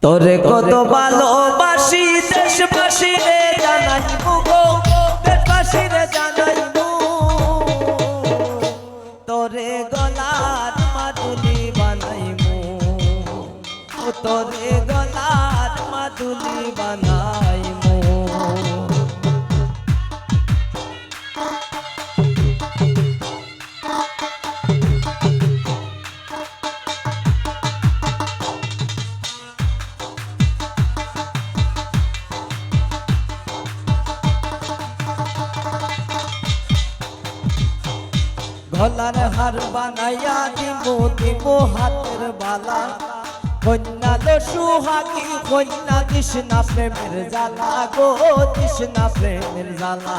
তোরে কত ভালোবাসি দেশবাসী রে জানাইবো গো দেশবাসী রে জানাইবো তোরে গলার মাদুলি বানাইবো তোরে গলার মাদুলি বানাইবো গলার হার বানাইয়া দিব হাতের বালা কন্যা লো সুহাগী কন্যা কৃষ্ণা প্রেমের জ্বালা গো কৃষ্ণা প্রেমের জ্বালা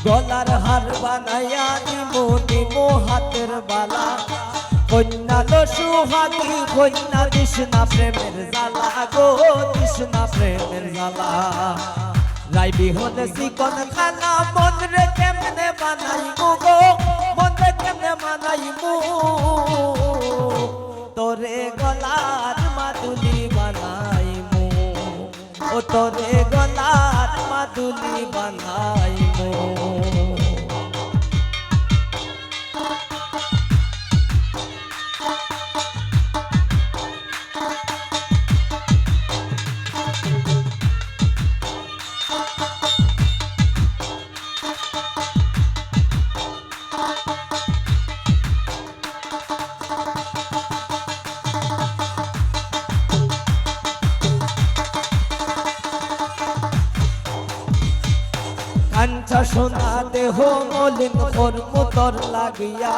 গলার হার বানাইয়া দিব হাতের বালা কন্যা লো সুহাগী কন্যা কৃষ্ণা প্রেমের জ্বালা গো কৃষ্ণা প্রেমের জ্বালা রাইবি হলে চিকন খানা মন রে কেমনে বানাইবো গো মন রে কেমনে বানাইবো তোরে গলার মাদুলি বানাইবো ও তোরে গলার মাদুলি বানাইবো কাঞ্চা সোনা দেহ মলিন কর্ম তোর লাগিয়া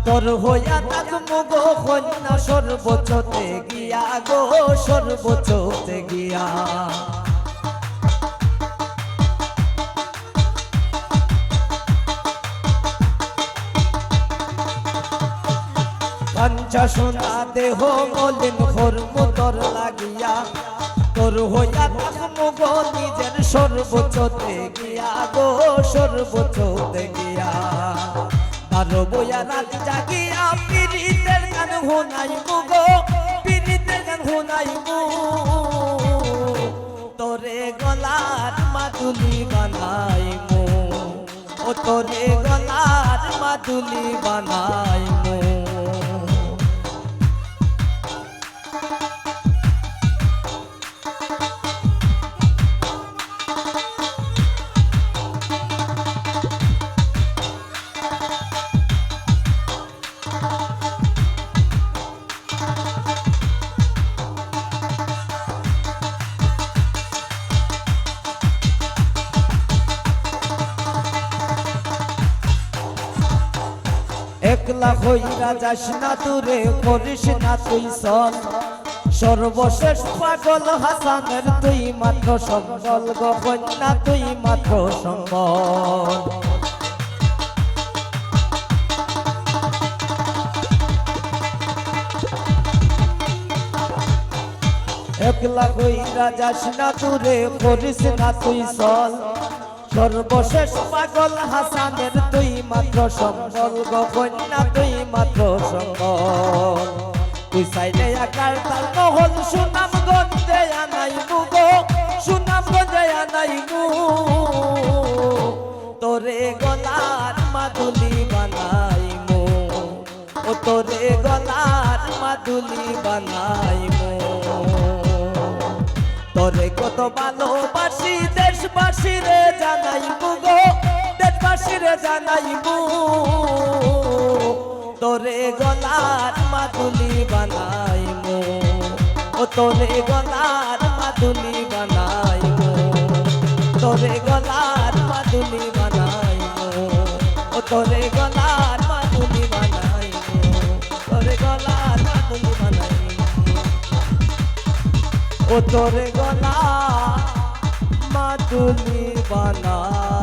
তোর হইয়া থাকবো গো কন্যা সর্বোচ্চতে গিয়া গো সর্বোচ্চতে গিয়া কাঞ্চা সোনা দেহ মলিন কর্ম তোর লাগিয়া তোর হইয়া থাকবো গো নিজের সর্বোচ্চতে গিয়া গো সর্বোচ্চতে গিয়া তার বইয়া রাত জাগিয়া পীড়িতের গান শোনাইবো গো পীড়িতের গান শোনাইবো তোরে গলার মাদুলি বানাইবো ও তোরে গলার মাদুলি বানাইবো একলা হইরা যাস না দূরে করিস না তুই সল সর্বশেষ পাগল হাসানের তুই মাত্র সম্বল গো কন্যা তুই মাত্র সম্বল একলা হইরা যাস না দূরে করিস না তুই সল সর্বশেষ পাগল হাসানের তুই মাত্র সম্বল গো কন্যা তুই মাত্র সম্বল তুই চাইলে আকার তার নহল সুনাম গঞ্জে আনাইবো গো সুনাম গঞ্জে আনাইবো তোরে গলার মাদুলি বানাইবো ও তোরে গলার মাদুলি বানাইবো তোরে কত ভালোবাসি দেশবাসী রে জানাইবো গো দেশবাসী রে জানাইবো তোরে গলার মাদুলি বানাইবো ও তোরে গলার মাদুলি বানাইবো তোরে গলার মাদুলি বানাইবো ও তোরে গলার মাদুলি বানাইবো তোরে গলার মাদুলি বানাইবো ও তোরে গলা মাদুলি বানাইবো